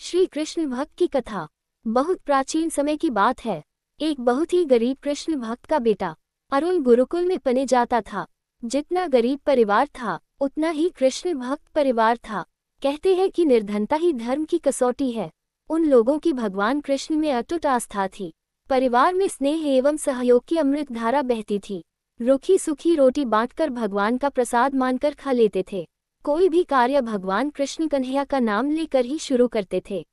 श्री कृष्ण भक्त की कथा। बहुत प्राचीन समय की बात है। एक बहुत ही गरीब कृष्ण भक्त का बेटा अरुण गुरुकुल में पढ़ने जाता था। जितना गरीब परिवार था उतना ही कृष्ण भक्त परिवार था। कहते हैं कि निर्धनता ही धर्म की कसौटी है। उन लोगों की भगवान कृष्ण में अटूट आस्था थी। परिवार में स्नेह एवं सहयोग की अमृत धारा बहती थी। रूखी सूखी रोटी बांटकर भगवान का प्रसाद मानकर खा लेते थे। कोई भी कार्य भगवान कृष्ण कन्हैया का नाम लेकर ही शुरू करते थे।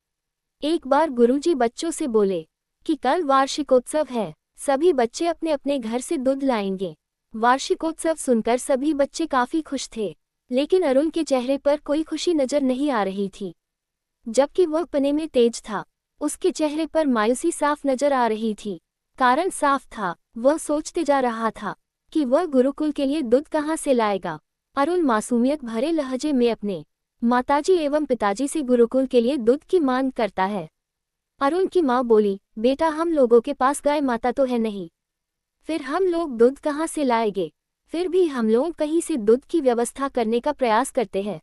एक बार गुरुजी बच्चों से बोले कि कल वार्षिकोत्सव है, सभी बच्चे अपने अपने घर से दूध लाएंगे। वार्षिकोत्सव सुनकर सभी बच्चे काफी खुश थे, लेकिन अरुण के चेहरे पर कोई खुशी नजर नहीं आ रही थी। जबकि वह पढ़ने में तेज था, उसके चेहरे पर मायूसी साफ नजर आ रही थी। कारण साफ था, वह सोचते जा रहा था कि वह गुरुकुल के लिए दूध कहाँ से लाएगा। अरुण मासूमियत भरे लहजे में अपने माताजी एवं पिताजी से गुरुकुल के लिए दूध की मांग करता है। अरुण की माँ बोली, बेटा हम लोगों के पास गाय माता तो है नहीं, फिर हम लोग दूध कहाँ से लाएंगे। फिर भी हम लोग कहीं से दूध की व्यवस्था करने का प्रयास करते हैं।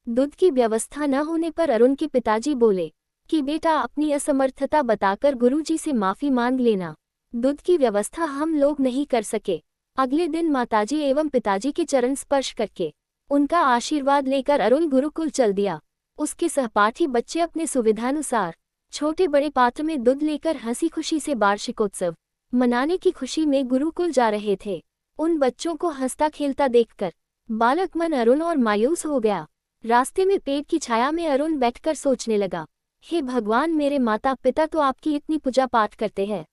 दूध की व्यवस्था न होने पर अरुण के पिताजी बोले कि बेटा अपनी असमर्थता बताकर गुरुजी से माफी मांग लेना, दूध की व्यवस्था हम लोग नहीं कर सके। अगले दिन माताजी एवं पिताजी के चरण स्पर्श करके उनका आशीर्वाद लेकर अरुण गुरुकुल चल दिया। उसके सहपाठी बच्चे अपने सुविधानुसार छोटे बड़े पात्र में दूध लेकर हंसी खुशी से वार्षिकोत्सव मनाने की खुशी में गुरुकुल जा रहे थे। उन बच्चों को हंसता खेलता देखकर बालक मन अरुण और मायूस हो गया। रास्ते में पेड़ की छाया में अरुण बैठकर सोचने लगा, हे भगवान, मेरे माता पिता तो आपकी इतनी पूजा पाठ करते हैं,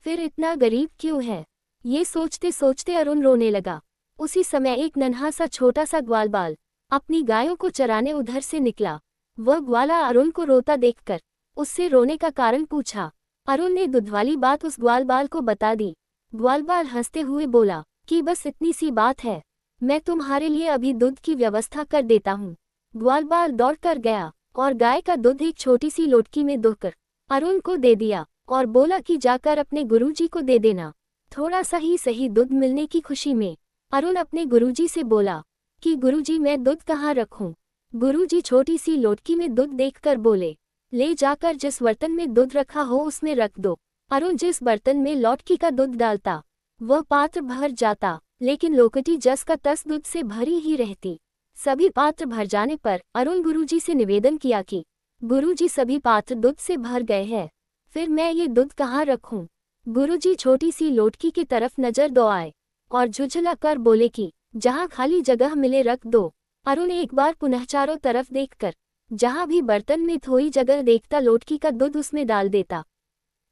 फिर इतना गरीब क्यों है। ये सोचते सोचते अरुण रोने लगा। उसी समय एक नन्हा सा छोटा सा ग्वालबाल अपनी गायों को चराने उधर से निकला। वह ग्वाला अरुण को रोता देखकर उससे रोने का कारण पूछा। अरुण ने दूध वाली बात उस ग्वालबाल को बता दी। ग्वालबाल हंसते हुए बोला कि बस इतनी सी बात है, मैं तुम्हारे लिए अभी दूध की व्यवस्था कर देता हूँ। ग्वालबाल दौड़कर गया और गाय का दूध एक छोटी सी लोटकी में दोहकर अरुण को दे दिया और बोला कि जाकर अपने गुरुजी को दे देना। थोड़ा सा ही सही दूध मिलने की खुशी में अरुण अपने गुरुजी से बोला कि गुरुजी मैं दूध कहाँ रखूं। गुरुजी छोटी सी लोटकी में दूध देखकर बोले, ले जाकर जिस बर्तन में दूध रखा हो उसमें रख दो। अरुण जिस बर्तन में लोटकी का दूध डालता वह पात्र भर जाता, लेकिन लोकटी जस का तस दूध से भरी ही रहती। सभी पात्र भर जाने पर अरुण गुरुजी से निवेदन किया कि गुरुजी सभी पात्र दूध से भर गए हैं, फिर मैं ये दूध कहाँ रखूं। गुरुजी छोटी सी लोटकी की तरफ नजर दौड़ाए और झुझला कर बोले कि जहाँ खाली जगह मिले रख दो। अरुण एक बार पुनः चारों तरफ देखकर जहाँ भी बर्तन में थोड़ी जगह देखता लोटकी का दूध उसमें डाल देता,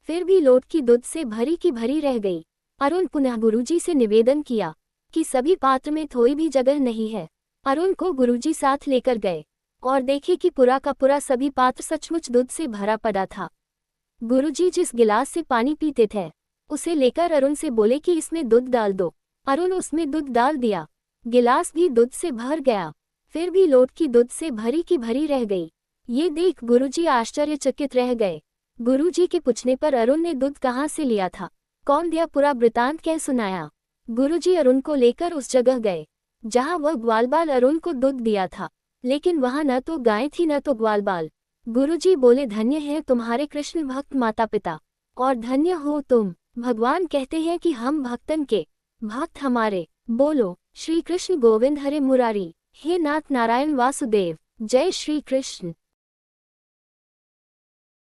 फिर भी लोटकी दूध से भरी की भरी रह गई। अरुण पुनः गुरुजी से निवेदन किया कि सभी पात्र में थोड़ी भी जगह नहीं है। अरुण को गुरुजी साथ लेकर गए और देखे कि पूरा का पूरा सभी पात्र सचमुच दूध से भरा पड़ा था। गुरुजी जिस गिलास से पानी पीते थे उसे लेकर अरुण से बोले कि इसमें दूध डाल दो। अरुण उसमें दूध डाल दिया, गिलास भी दूध से भर गया, फिर भी लोटकी दूध से भरी की भरी रह गई। ये देख गुरुजी आश्चर्यचकित रह गए। गुरुजी के पूछने पर अरुण ने दूध कहाँ से लिया था, कौन दिया, पूरा वृतांत कह सुनाया। गुरुजी अरुण को लेकर उस जगह गए जहाँ वह ग्वालबाल अरुण को दूध दिया था, लेकिन वहाँ न तो गाय थी न तो ग्वालबाल। गुरुजी बोले, धन्य है तुम्हारे कृष्ण भक्त माता पिता और धन्य हो तुम। भगवान कहते हैं कि हम भक्तन के भक्त हमारे। बोलो श्री कृष्ण गोविंद हरे मुरारी। हे नाथ नारायण वासुदेव, जय श्री कृष्ण।